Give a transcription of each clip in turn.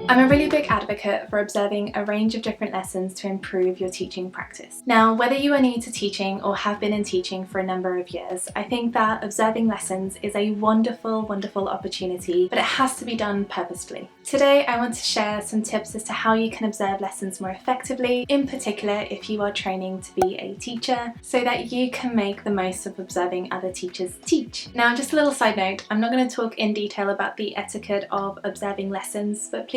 I'm a really big advocate for observing a range of different lessons to improve your teaching practice. Now, whether you are new to teaching or have been in teaching for a number of years, I think that observing lessons is a wonderful opportunity, but it has to be done purposefully. Today, I want to share some tips as to how you can observe lessons more effectively, in particular if you are training to be a teacher, so that you can make the most of observing other teachers teach. Now, just a little side note, I'm not going to talk in detail about the etiquette of observing lessons, but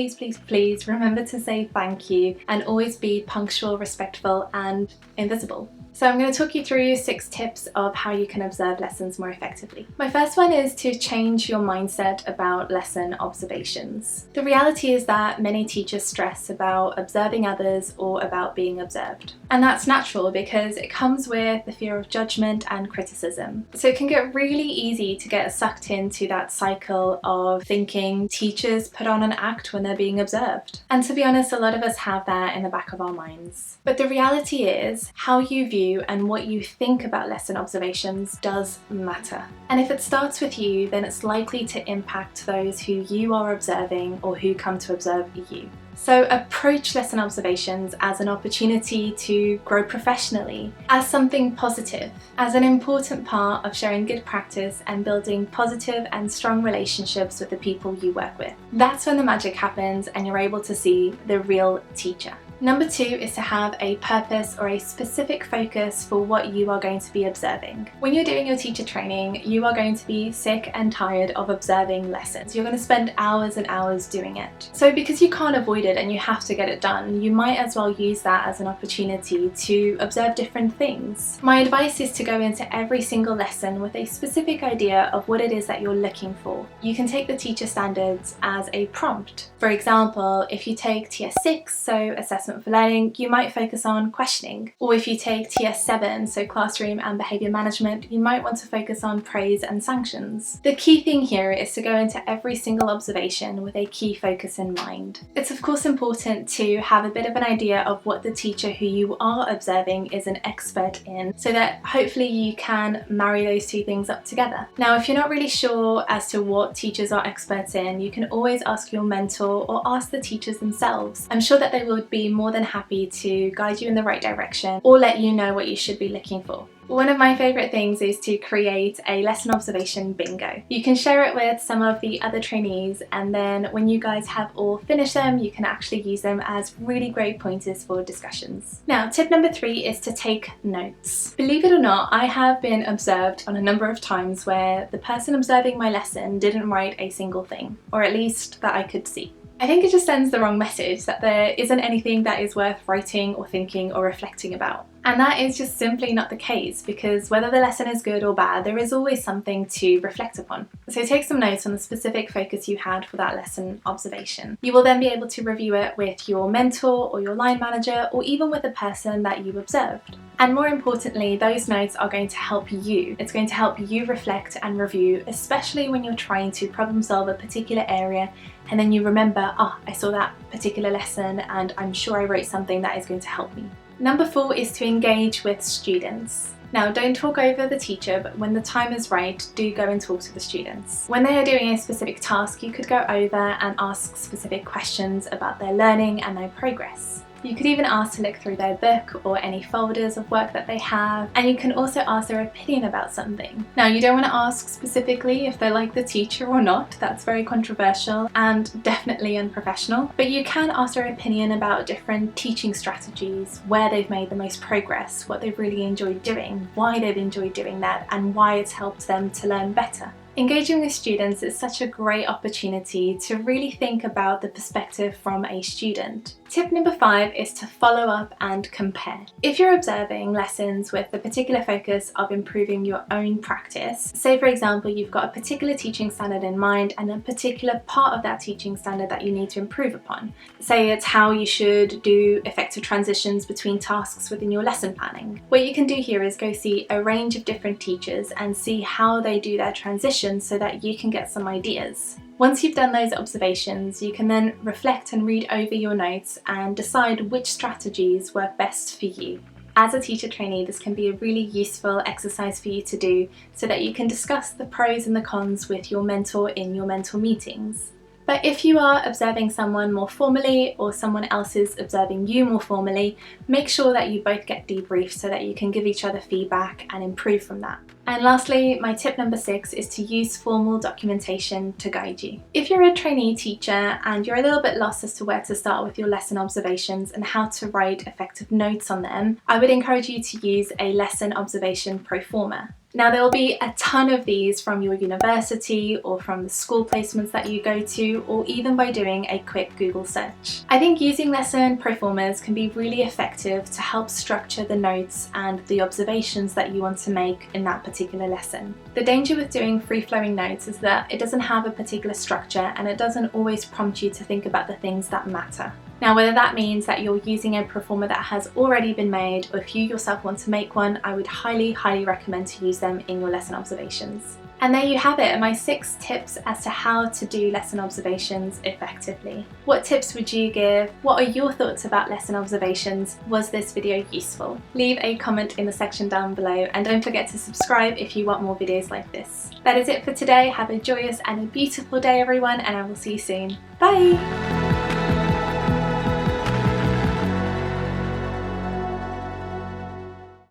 please remember to say thank you and always be punctual, respectful and invisible. So I'm going to talk you through 6 tips of how you can observe lessons more effectively. My first one is to change your mindset about lesson observations. The reality is that many teachers stress about observing others or about being observed. And that's natural because it comes with the fear of judgment and criticism. So it can get really easy to get sucked into that cycle of thinking teachers put on an act when they're being observed. And to be honest, a lot of us have that in the back of our minds. But the reality is how you view and what you think about lesson observations does matter. And if it starts with you, then it's likely to impact those who you are observing or who come to observe you. So approach lesson observations as an opportunity to grow professionally, as something positive, as an important part of sharing good practice and building positive and strong relationships with the people you work with. That's when the magic happens and you're able to see the real teacher. Number 2 is to have a purpose or a specific focus for what you are going to be observing. When you're doing your teacher training, you are going to be sick and tired of observing lessons. You're going to spend hours and hours doing it. So because you can't avoid it and you have to get it done, you might as well use that as an opportunity to observe different things. My advice is to go into every single lesson with a specific idea of what it is that you're looking for. You can take the teacher standards as a prompt. For example, if you take Tier 6, so assessment for learning, you might focus on questioning. Or if you take Tier 7, so classroom and behaviour management, you might want to focus on praise and sanctions. The key thing here is to go into every single observation with a key focus in mind. It's of course important to have a bit of an idea of what the teacher who you are observing is an expert in, so that hopefully you can marry those two things up together. Now, if you're not really sure as to what teachers are experts in, you can always ask your mentor or ask the teachers themselves. I'm sure that they would be more than happy to guide you in the right direction or let you know what you should be looking for. One of my favourite things is to create a lesson observation bingo. You can share it with some of the other trainees, and then when you guys have all finished them, you can actually use them as really great pointers for discussions. Now, tip number 3 is to take notes. Believe it or not, I have been observed on a number of times where the person observing my lesson didn't write a single thing, or at least that I could see. I think it just sends the wrong message that there isn't anything that is worth writing or thinking or reflecting about. And that is just simply not the case, because whether the lesson is good or bad, there is always something to reflect upon. So take some notes on the specific focus you had for that lesson observation. You will then be able to review it with your mentor or your line manager, or even with the person that you observed. And more importantly, those notes are going to help you. It's going to help you reflect and review, especially when you're trying to problem solve a particular area and then you remember, I saw that particular lesson and I'm sure I wrote something that is going to help me. Number 4 is to engage with students. Now, don't talk over the teacher, but when the time is right, do go and talk to the students. When they are doing a specific task, you could go over and ask specific questions about their learning and their progress. You could even ask to look through their book or any folders of work that they have, and you can also ask their opinion about something. Now, you don't want to ask specifically if they like the teacher or not. That's very controversial and definitely unprofessional, but you can ask their opinion about different teaching strategies, where they've made the most progress, what they've really enjoyed doing, why they've enjoyed doing that, and why it's helped them to learn better. Engaging with students is such a great opportunity to really think about the perspective from a student. Tip number 5 is to follow up and compare. If you're observing lessons with the particular focus of improving your own practice, say for example you've got a particular teaching standard in mind and a particular part of that teaching standard that you need to improve upon. Say it's how you should do effective transitions between tasks within your lesson planning. What you can do here is go see a range of different teachers and see how they do their transitions so that you can get some ideas. Once you've done those observations, you can then reflect and read over your notes and decide which strategies work best for you. As a teacher trainee, this can be a really useful exercise for you to do so that you can discuss the pros and the cons with your mentor in your mentor meetings. But if you are observing someone more formally or someone else is observing you more formally, make sure that you both get debriefed so that you can give each other feedback and improve from that. And lastly, my tip number 6 is to use formal documentation to guide you. If you're a trainee teacher and you're a little bit lost as to where to start with your lesson observations and how to write effective notes on them, I would encourage you to use a lesson observation proforma. Now, there will be a ton of these from your university or from the school placements that you go to, or even by doing a quick Google search. I think using lesson proformas can be really effective to help structure the notes and the observations that you want to make in that particular lesson. The danger with doing free-flowing notes is that it doesn't have a particular structure and it doesn't always prompt you to think about the things that matter. Now, whether that means that you're using a proforma that has already been made, or if you yourself want to make one, I would highly recommend to use them in your lesson observations. And there you have it, my 6 tips as to how to do lesson observations effectively. What tips would you give? What are your thoughts about lesson observations? Was this video useful? Leave a comment in the section down below, and don't forget to subscribe if you want more videos like this. That is it for today. Have a joyous and a beautiful day, everyone, and I will see you soon. Bye!